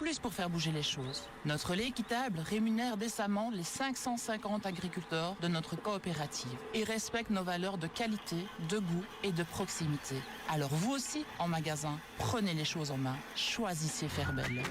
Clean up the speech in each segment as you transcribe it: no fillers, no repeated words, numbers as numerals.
plus pour faire bouger les choses. Notre lait équitable rémunère décemment les 550 agriculteurs de notre coopérative et respecte nos valeurs de qualité, de goût et de proximité. Alors vous aussi, en magasin, prenez les choses en main. Choisissez Fairbel.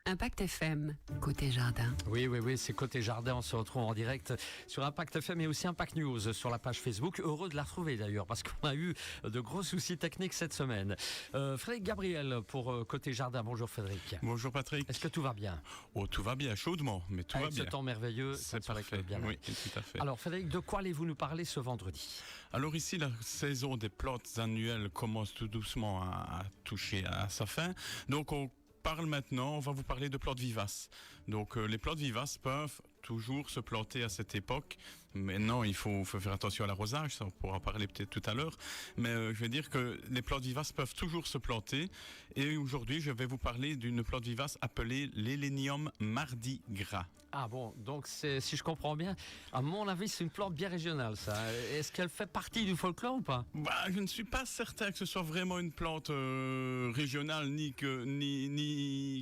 Impact FM, côté jardin. Oui, c'est côté jardin. On se retrouve en direct sur Impact FM et aussi Impact News sur la page Facebook. Heureux de la retrouver d'ailleurs parce qu'on a eu de gros soucis techniques cette semaine. Frédéric Gabriel pour côté jardin. Bonjour Frédéric. Bonjour Patrick. Est-ce que tout va bien? Oh, tout va bien, chaudement, mais tout va bien. Ce temps merveilleux, c'est parfait. Bien. Oui, tout à fait. Alors Frédéric, de quoi allez-vous nous parler ce vendredi? Alors ici, la saison des plantes annuelles commence tout doucement à toucher à sa fin. Donc on va vous parler de plantes vivaces. Donc les plantes vivaces peuvent toujours se planter à cette époque. Maintenant, il faut faire attention à l'arrosage, ça on pourra parler peut-être tout à l'heure. Mais je vais dire que les plantes vivaces peuvent toujours se planter. Et aujourd'hui, je vais vous parler d'une plante vivace appelée l'Hélénium Mardi Gras. Ah bon, donc si je comprends bien, à mon avis, c'est une plante bien régionale, ça. Est-ce qu'elle fait partie du folklore ou pas? Je ne suis pas certain que ce soit vraiment une plante régionale, ni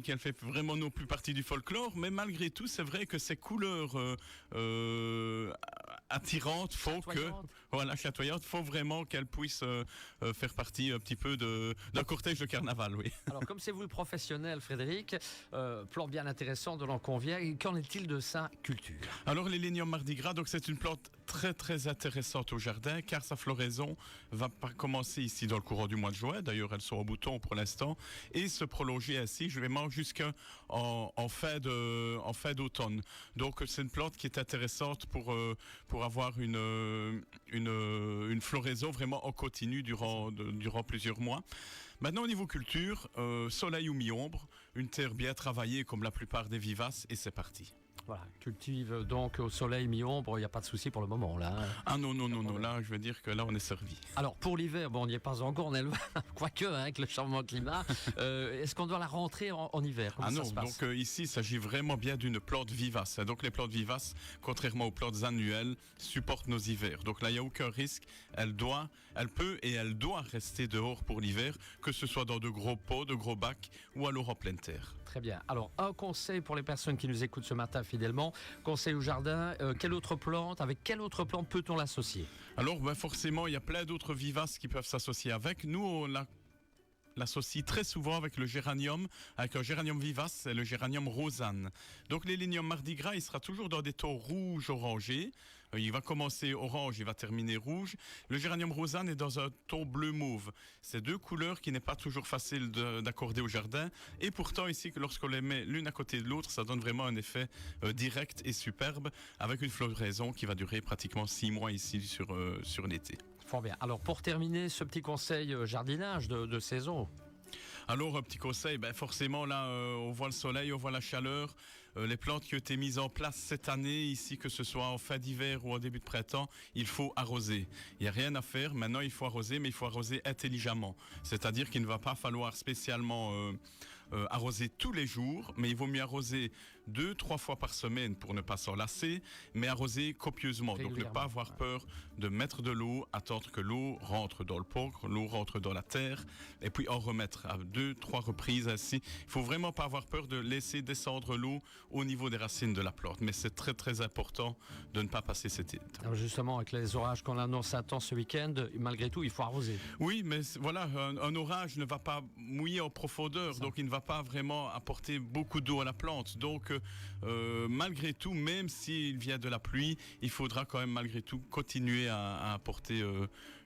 qu'elle fait vraiment non plus partie du folklore, mais malgré tout, c'est vrai que ses couleurs attirantes chatoyantes, faut vraiment qu'elle puisse faire partie un petit peu d'un cortège de carnaval, oui. Alors, comme c'est vous le professionnel, Frédéric, plante bien intéressante, de l'en convient. Qu'en est-il de sa culture? Alors, l'Hélénium Mardi Gras, donc c'est une plante très très intéressante au jardin car sa floraison va pas commencer ici dans le courant du mois de juin. D'ailleurs, elles sont en bouton pour l'instant et se prolonger ainsi jusqu'en fin d'automne. Donc, c'est une plante qui est intéressante pour avoir une floraison vraiment en continu durant plusieurs mois. Maintenant, au niveau culture, soleil ou mi-ombre, une terre bien travaillée comme la plupart des vivaces et c'est parti. Voilà, cultive donc au soleil mi-ombre, il n'y a pas de souci pour le moment là. Ah non, là je veux dire que là on est servi. Alors pour l'hiver, on n'y est pas encore, on est loin, quoique avec le changement de climat, est-ce qu'on doit la rentrer en hiver? Comment ça se passe? Donc ici il s'agit vraiment bien d'une plante vivace. Donc les plantes vivaces, contrairement aux plantes annuelles, supportent nos hivers. Donc là il n'y a aucun risque, elle peut et elle doit rester dehors pour l'hiver, que ce soit dans de gros pots, de gros bacs ou alors en pleine terre. Très bien. Alors un conseil pour les personnes qui nous écoutent ce matin fidèlement, conseil au jardin, avec quelle autre plante peut-on l'associer? Alors forcément il y a plein d'autres vivaces qui peuvent s'associer avec. Nous on l'associe très souvent avec le géranium, avec un géranium vivace, c'est le géranium rosane. Donc l'Hélénium Mardi Gras, il sera toujours dans des tons rouges orangés. Il va commencer orange, il va terminer rouge. Le géranium rosane est dans un ton bleu mauve. C'est deux couleurs qui n'est pas toujours facile d'accorder au jardin. Et pourtant ici, lorsqu'on les met l'une à côté de l'autre, ça donne vraiment un effet direct et superbe, avec une floraison qui va durer pratiquement 6 mois ici sur l'été. Fort bien. Alors pour terminer, ce petit conseil jardinage de saison. Alors un petit conseil, forcément là on voit le soleil, on voit la chaleur, les plantes qui ont été mises en place cette année ici, que ce soit en fin d'hiver ou en début de printemps, il faut arroser. Il n'y a rien à faire, maintenant il faut arroser, mais il faut arroser intelligemment. C'est-à-dire qu'il ne va pas falloir spécialement arroser tous les jours, mais il vaut mieux arroser 2-3 fois par semaine pour ne pas s'en lasser, mais arroser copieusement. Donc ne pas avoir peur de mettre de l'eau, attendre que l'eau rentre dans le pot, que l'eau rentre dans la terre, et puis en remettre à 2-3 reprises ainsi. Il faut vraiment pas avoir peur de laisser descendre l'eau au niveau des racines de la plante, mais c'est très très important de ne pas passer cette étape. Alors justement, avec les orages qu'on annonce à temps ce week-end, malgré tout, il faut arroser. Oui, mais voilà, un orage ne va pas mouiller en profondeur, donc il ne va pas vraiment apporter beaucoup d'eau à la plante. Donc malgré tout, même s'il vient de la pluie, il faudra quand même malgré tout continuer à apporter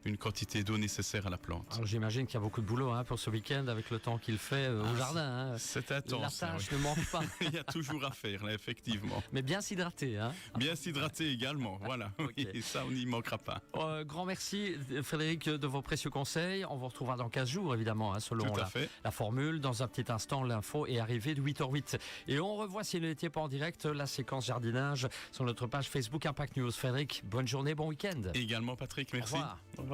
une quantité d'eau nécessaire à la plante. Alors j'imagine qu'il y a beaucoup de boulot pour ce week-end avec le temps qu'il fait au jardin. C'est intense. La tâche ne manque pas. Il y a toujours à faire, là, effectivement. Mais bien s'hydrater. Bien s'hydrater également, voilà. Okay. Oui, ça, on n'y manquera pas. Grand merci, Frédéric, de vos précieux conseils. On vous retrouvera dans 15 jours, évidemment, selon la formule. Dans un petit instant, l'info est arrivée de 8h08. Et on revoit, s'il n'était pas en direct, la séquence jardinage sur notre page Facebook Impact News. Frédéric, bonne journée, bon week-end. Également, Patrick, merci. Au revoir. Au revoir.